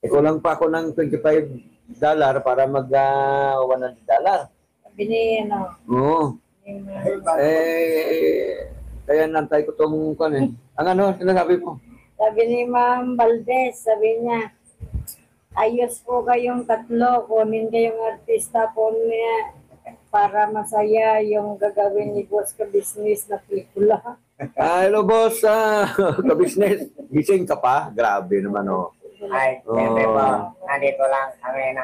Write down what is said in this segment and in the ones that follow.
kulang pa ako ng $25 para mag $100. Sabi ni, ano, Oo. ni, Kaya nantay ko itong eh. Ang ano, sinasabi mo? sabi ni Ma'am Valdez, sabi niya, ayos po kayong tatlo, kunin kayong artista po niya para masaya yung gagawin ni Boss ka business na pelikula. Hello, boss. Ka-business. Gising ka pa? Grabe naman, oh. Ay, siyempre po, nandito lang kami,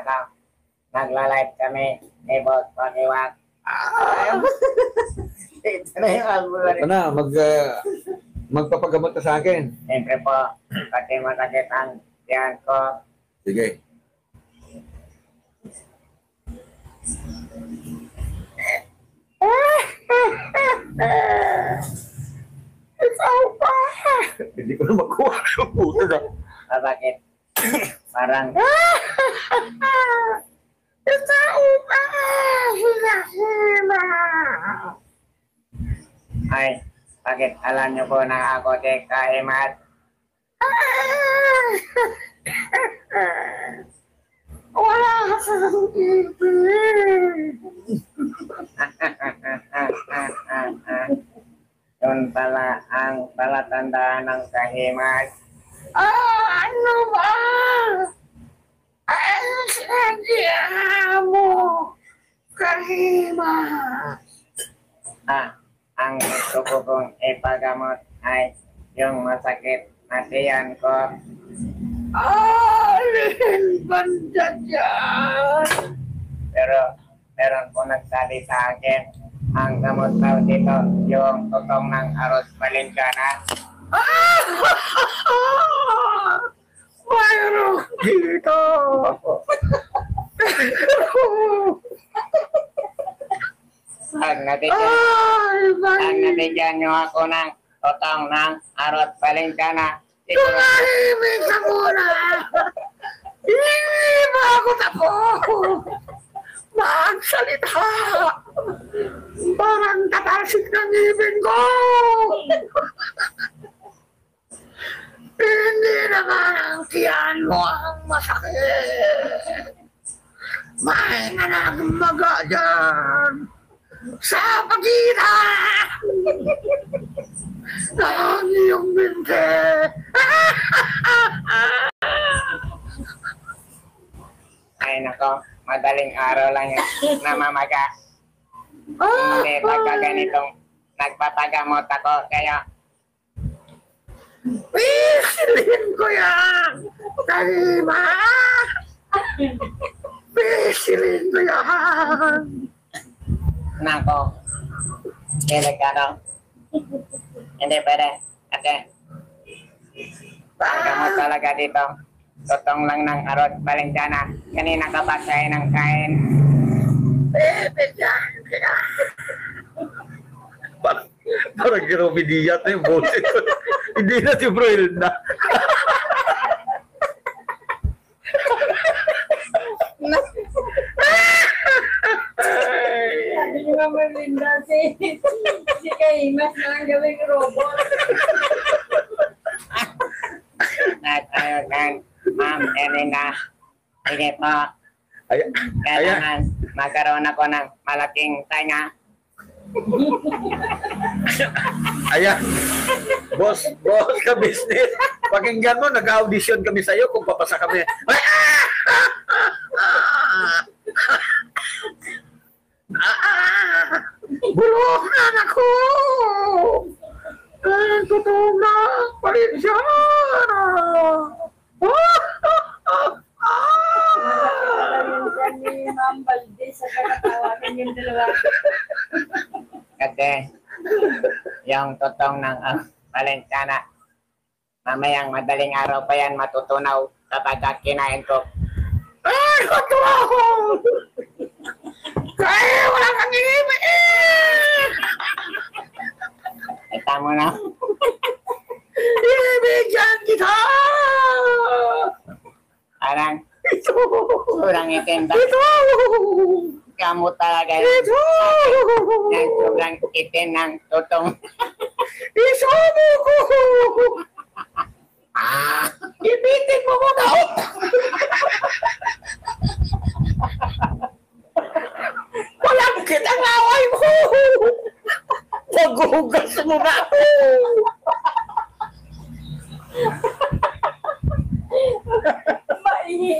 nagla-live kami ni Boss Paniwak. Ito na yung album na rin. Ito na, magpapagamot ka sa akin. Siyempre po, kasi masakit ang tiyan ko. Sige. Hindi ko na makuha yung puto na. Bakit? Parang, ay, bakit alam niyo po na ako si Kahimat? Wala kang ibig. Yun pala ang palatandaan ng Kahimat. Ano ba? Ano sinadya mo? Kahima. Ang gusto ko kong ipagamot ay yung masakit na tiyan ko. Alin banda dyan? Pero meron po nagsabi sa akin, ang gamot daw dito, yung tutong ng Aros Valenciana. Mayroon dito. Ang nabigyan nyo ako ng tutong ng Aros Valenciana. Tumahimik ka muna. Hindi ba ako tapos? Magsalita. Parang tatasik ng ngipin ko. Hindi naman ang tiyan mo ang masakit. May nanagmaga dyan sa pagitan ng iyong binte. Ay nako, madaling araw lang yung namamaga. Hindi pagka ganitong nagpapagamot ako, kaya Pisilin ko yan! Kalima! Pisilin ko yan! nako, delikado. Hindi pwede. Kasi ang gamot talaga dito, tutong lang ng Aros Valenciana. Kanina ka pa kain ng kain. Bibigyan kita! Parang ginopidiyat na yung boses. Hindi na si Broil na. Sabi ni Mama Linda, si Kahimas na ang gawing robot. At ayun, Ma'am Elena, sige po, Ayan. kailangan magkaroon ako ng malaking tainga. Ayan. Boss ka business. Pakinggan mo, nag-audition kami sa'yo kung papasa kami. Ay! Bulungan ako! Ang totoo na Valenciana! Yan ni Ma'am Valdez sa kakatawagan yung dalawa. Kasi yung tutong ng Valenciana, mamayang madaling araw pa yan matutunaw kapag kinain ko. Ay, katuwa ko! Kaya wala kang inibig! Kita mo na. Ibigyan kita! Parang Ito! sobrang itim. Ito! Kamot talaga yun. Ito! Yung sobrang itim ng tutong. Isubo ko! Ibitin mo muna! mo na ako. Maihi.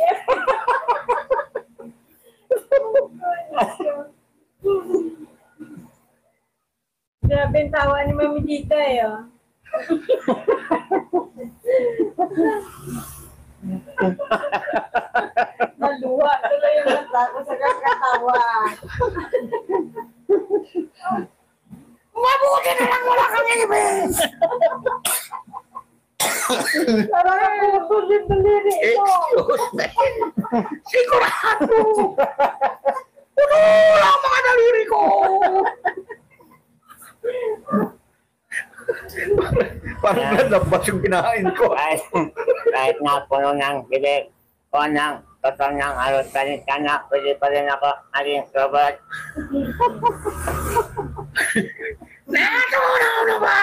Grabe ang tawa ni Mami Dita eh. Oh. Naluwa tuloy yung mata ko sa kakatawa. Mabuti na lang wala kang ibig. Parang naputol yung daliri ito. Excuse me. Sigurado. Puno lang ang mga daliri ko. Parang nalabas yung kinain ko. Kahit nga puno ng bibig o ng totoo ng aros kanit ka na, pwede pa rin ako maging robot. Natunaw na ba?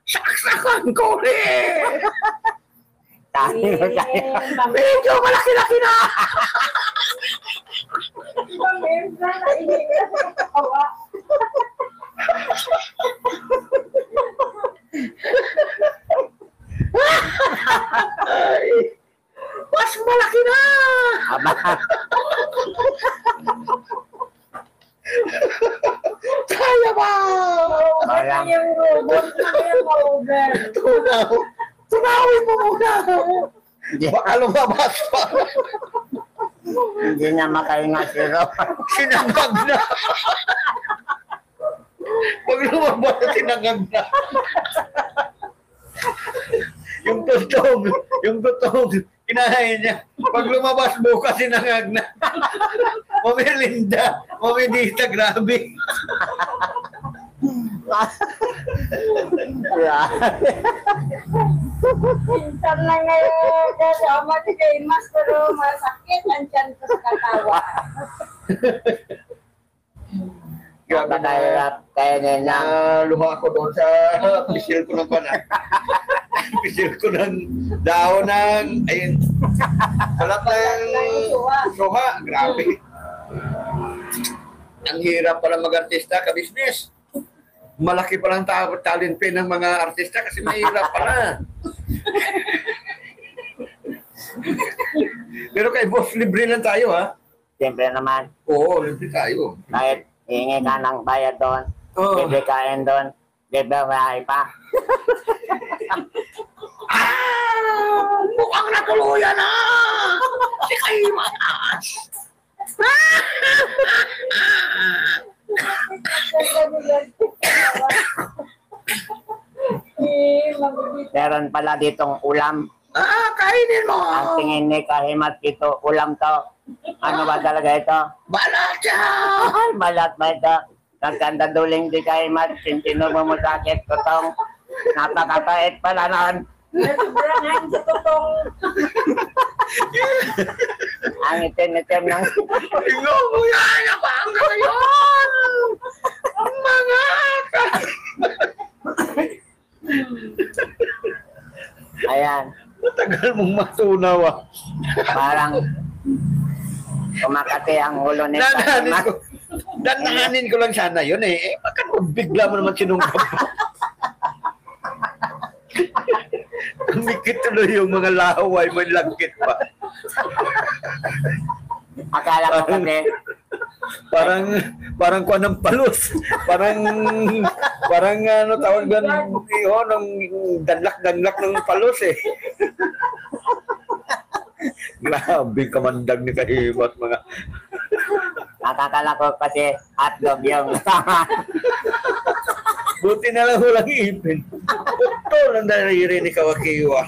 Saksakan ko rin. Sabi ko sa'yo. Medyo malaki-laki na. Mami, naihi ka sa kakatawa. Ay, Mas malaki na. Aba, Kaya ba? Parang- Yung robot na yung over. tunaw. Tunawin mo muna. Baka lumabas pa. hindi na makahinga si Ro. Sinangag na. Pag lumabas na sinangag na. yung tutong, kinahain niya. Pag lumabas bukas, sinangag na. Mami Linda, Mami Dita, grabe. Pinsan na ngayon. Kasama si kay Mas, pero masakit ang tiyan ko sa katawa. Grabe na. Napakahirap kainin ng Luha ko doon sa pisil ko ng banak. Pisil ko ng dahon ng, ayun, balat ng suha. Grabe. Ang hirap pala mag-artista, ka-business. Malaki palang talent pin ng mga artista kasi mahirap pala. Pero kay boss, libre lang tayo, ha? siyempre naman, Oo, libre tayo. kahit hihingi ka ng bayad doon, Oo. libre kain doon, libre bahay pa. Mukhang natuluyan na. Si Kaimas. Meron pala ditong ulam. Kainin mo. Ang tingin ni Kahimat dito, ulam to. Ano ba talaga ito? Balat yan. Ay, balat ba ito? Nagkanda duling di Kahimat, sintino mo sakit kutong. Napakapait pala noon. Nagsobrahan sa totong. Ang itim-itim ng... Inuuyan na ba ang ngayon? Ang mga Ayan, Matagal mong matunaw, ah. parang kumakati ang ulo ni Danahanin Kahimat. ko. Danahanin ko lang sana yun, eh. Bakit mo bigla mo naman sinunggab? Kumikit tuloy yung mga laway, may langkit pa. Akala ko kasi, Parang kuha ng palos. Parang ano tawag gan ng danlak ng palos, eh. Grabe kamandag ni Kahimat, mga. akakala ko kasi hotdog yung Buti na lang walang ipin. Ito lang naririnig ni Kawakiwa.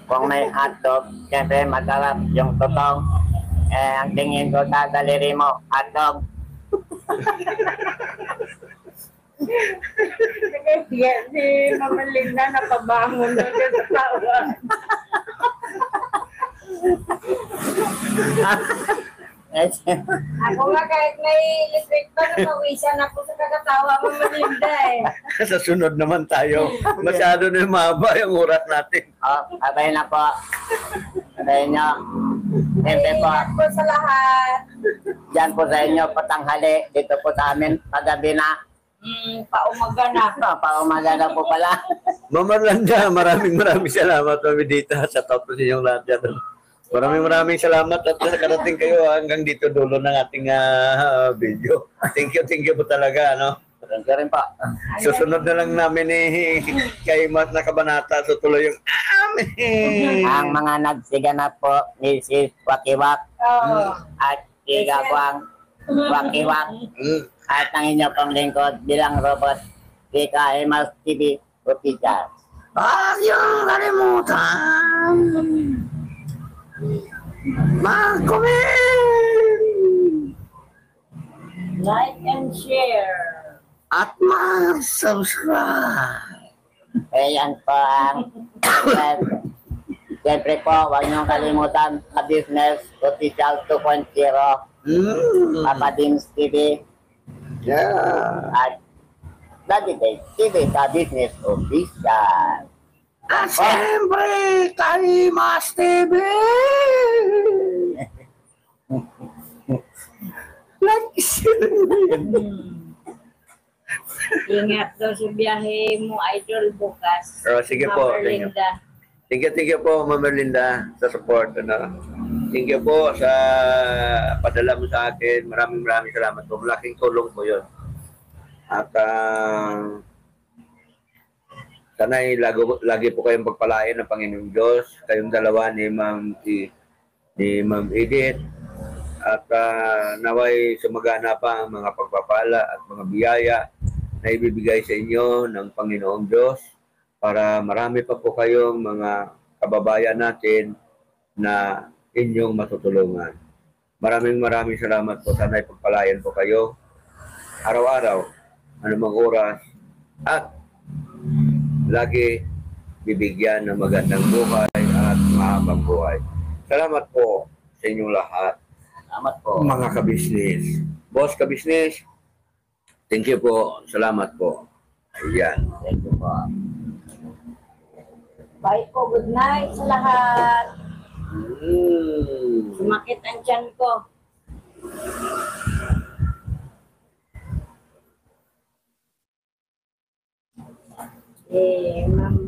kung may hotdog, siyempre masarap yung totong. Ang tingin ko sa daliri mo, hotdog. Kaya si Mama Linda napabangon na siya sa tawa. Ako nga kahit may electric pa, napawisan ako sa kakatawa Mama Linda eh. Sa sunod naman tayo. Masyado na mahaba yung oras natin. Abay na po. Abay nyo. Siyempre po, Ingat po sa lahat. Diyan po sa inyo patanghali. Dito po sa amin paggabi na. Paumaga na. Paumaga na po pala. Ma'am Orlando, maraming salamat Ma'am Edita sa top sa inyong lahat dyan. Maraming salamat at nakarating kayo hanggang dito dulo ng ating video. Thank you po talaga, ano. Thank you rin po. Susunod na lang namin kay Mat na Kabanata, so tuloy yung amin. Ang mga nagsiganap po, Mrs. Wakiwak Oo. at Kigagwang Wakiwak at ang inyo pong lingkod bilang robot Kika Emas TV Official. Huwag yung kalimutan. Mag-comment Like and share. at mag-subscribe. Ayan po ang siyempre po, huwag niyong kalimutan ka-business Official 2.0 Papa Dims TV Yeah. at Daddy Day TV ka-business official. At siyempre, kay Mas TV. Like, Ingat daw sa biyahe mo, idol, bukas. Sige po. Ma'am Erlinda. Thank you po, Ma'am Erlinda, sa support. Ano. Thank you po sa padala mo sa akin. Maraming salamat po. Malaking tulong po yun. At sana'y lagi po kayong pagpalain ng Panginoong Diyos. Kayong dalawa ni Ma'am Edith. At naway sumagana pa ang mga pagpapala at mga biyaya na ibibigay sa inyo ng Panginoong Diyos para marami pa po kayong mga kababayan natin na inyong matutulungan. Maraming salamat po. Sana'y pagpalayan po kayo araw-araw, anumang oras, at lagi bibigyan ng magandang buhay at mahabang buhay. Salamat po sa inyong lahat. Salamat po. Mga kabisnes. Boss kabisnes, thank you po. Salamat po. Ayan. Thank you po. Bye po, good night sa lahat. Sumakit ang tiyan ko. Ma'am